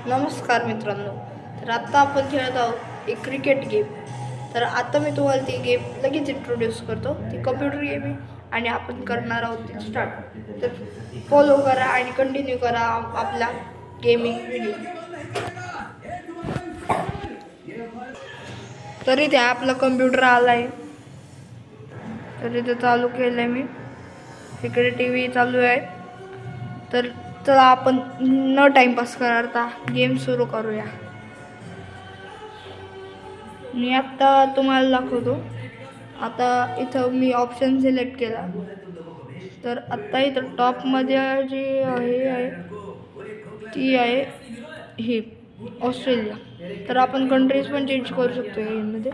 नमस्कार मित्रांनो. तर आता आपण खेळत आहोत एक क्रिकेट गेम. तर आता मी तुम्हाला ती गेम लगेच इंट्रोड्यूस करतो. ती कम्प्युटर गेम आहे आणि आपण करणार आहोत ती स्टार्ट. तर फॉलो करा आणि कंटिन्यू करा आपला गेमिंग व्हिडिओ. तर इथे आपला कम्प्युटर आला आहे. तर इथे चालू केलं आहे मी. इकडे टी व्ही चालू आहे. तर चला आपण न टाइमपास करता गेम सुरू करूया. मी आत्ता तुम्हाला दाखवतो. आता इथं मी ऑप्शन सिलेक्ट केला. तर आत्ता इथं टॉपमध्ये जी आहे ती आहे ही ऑस्ट्रेलिया. तर आपण कंट्रीज पण चेंज करू शकतो या गेममध्ये.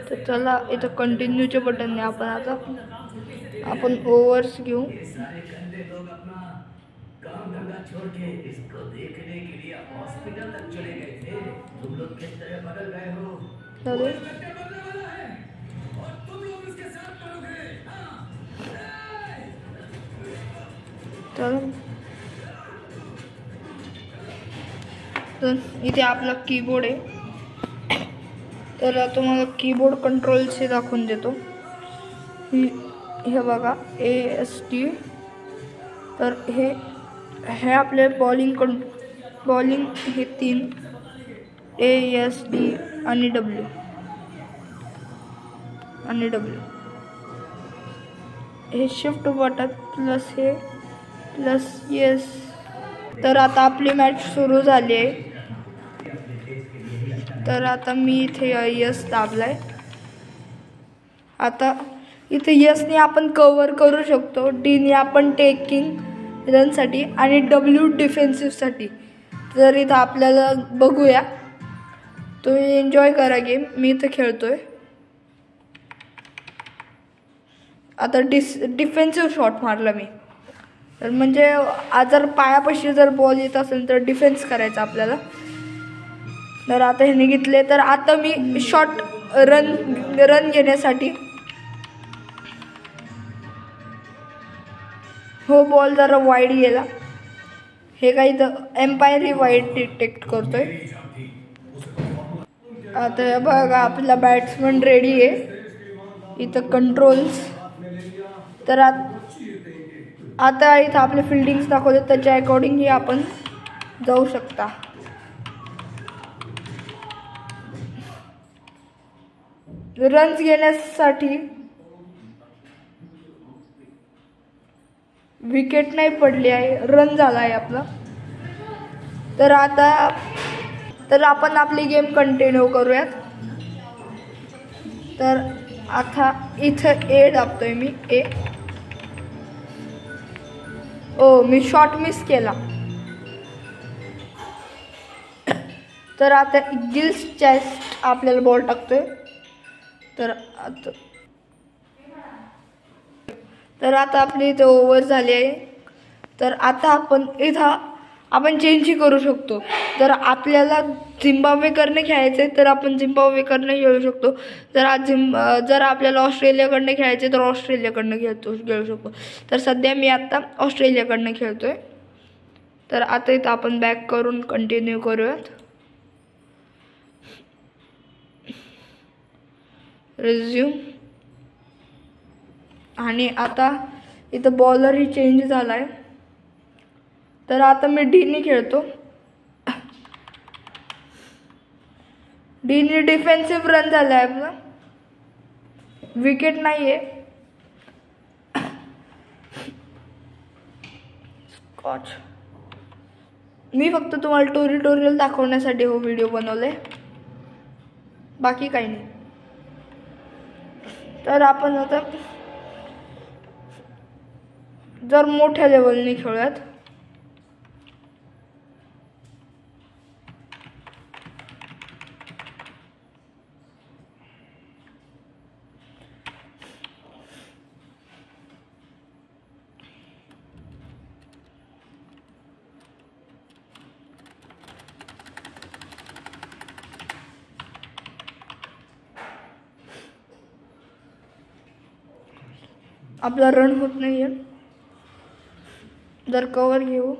तर चला इथं कंटिन्यूचे बटन आहे. आपण ओव्हर्स घेऊ. काम धंधा छोड़ के इसको देखने के लिए हॉस्पिटल तक चले गए थे. तुम लोग किस तरह बदल गए हो. चलो और तुम लोग इसके साथ करोगे. चलो तर इथे आपला कीबोर्ड आहे. तर तुम्हाला कीबोर्ड कंट्रोलचे दाखवून देतो. हे बघा ASD. तर हे आपले बॉलिंग हे 3 ASD आणि W. हे शिफ्ट बटन प्लस येस. तर आता आपली मॅच सुरू झाली आहे. तर आता मी इथे यस दाबलाय. आता इथे यसने आपण कव्हर करू शकतो. डीने आपण टेकिंग रनसाठी आणि W डिफेन्सिव्हसाठी. तर इथं आपल्याला बघूया. तुम्ही एन्जॉय करा गेम. मी इथं खेळतोय. आता डिफेन्सिव्ह शॉट मारला मी. तर म्हणजे जर पायापाशी जर बॉल येत असेल तर डिफेन्स करायचा आपल्याला. तर आता ह्याने घेतले. तर आता मी शॉट रन घेण्यासाठी हो बॉल जरा वाईड गेला. हे काही तर एम्पायर ही वाईड डिटेक्ट करतोय. आता बघा आपला बॅट्समन रेडी आहे. इथं कंट्रोल्स. तर आता इथं आपले फिल्डिंग्स दाखवले. त्याच्या अकॉर्डिंगही आपण जाऊ शकता. रन्स घेण्यासाठी विकेट नाही पडली आहे. रन झाला आहे आपला. तर आपण आपली गेम कंटिन्यू करूयात. तर आता इथं A दाबतोय मी. मी शॉट मिस केला. तर आता गिल्स चेस्ट आपल्याला बॉल टाकतोय. तर आता आपली इथं ओव्हर झाली आहे. तर आता आपण चेंजही करू शकतो. जर आपल्याला झिम्बाब्वेकडनं खेळायचे तर आपण झिम्बाब्वेकडनं खेळू शकतो. जर आपल्याला ऑस्ट्रेलियाकडनं खेळायचे तर ऑस्ट्रेलियाकडनं खेळू शकतो. तर सध्या मी आता ऑस्ट्रेलियाकडनं खेळतोय. तर आता इथं आपण बॅक करून कंटिन्यू करूयात. रिझ्यूम. आणि आता इथं बॉलरही चेंज झाला आहे. तर आता मी डीने खेळतो. डीने डिफेन्सिव्ह रन झाला आहे आपला. विकेट नाही आहे. स्कॉच. मी फक्त तुम्हाला ट्युटोरियल दाखवण्यासाठी हो व्हिडिओ बनवले. बाकी काही नाही. तर आपण आता जर मोठ्या लेवलने खेळूयात. आपला रन होत नाही आहे. जर कवर घेऊ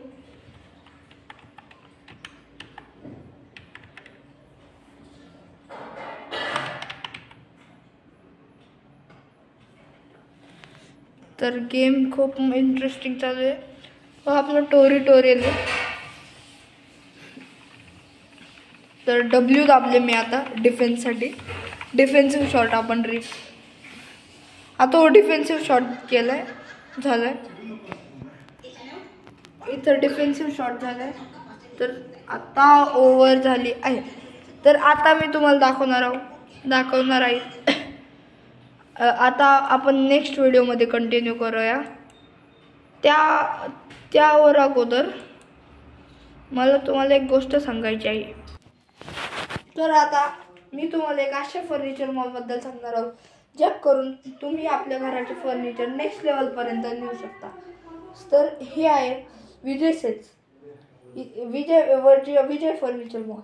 तर गेम खूप इंटरेस्टिंग चालू आहे. आपलं टोरियल आहे. तर W दाबले मी आता डिफेन्ससाठी. डिफेन्सिव्ह शॉट आपण आता हो डिफेन्सिव्ह शॉट केलाय, झालाय. इथं डिफेन्सिव्ह शॉट झालाय. तर आता ओव्हर झाली आहे. तर आता मी तुम्हाला दाखवणार आहे. आता आपण नेक्स्ट व्हिडिओमध्ये कंटिन्यू करूया. त्यावर अगोदर मला तुम्हाला एक गोष्ट सांगायची आहे. तर आता मी तुम्हाला एक अशा फर्निचर मॉलबद्दल सांगणार आहोत ज्या करून तुम्ही आपल्या घराचे फर्निचर नेक्स्ट लेवलपर्यंत नेऊ शकता. तर हे आहे विजय सेल्स, विजय फर्निचर मॉल,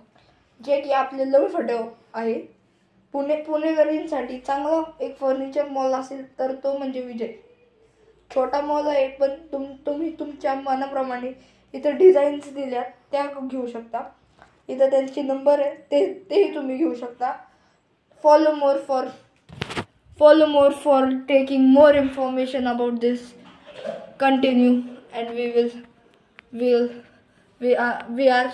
जे की आपले लवफटो आहे. पुणेकरांसाठी चांगला एक फर्निचर मॉल असेल तर तो म्हणजे विजय. छोटा मॉल आहे, पण तुम्ही तुमच्या मनाप्रमाणे इथं डिझाईन्स दिल्यात त्या घेऊ शकता. इथं त्यांचे नंबर आहे, तेही तुम्ही घेऊ शकता. Follow more for taking more information about this. Continue, and we are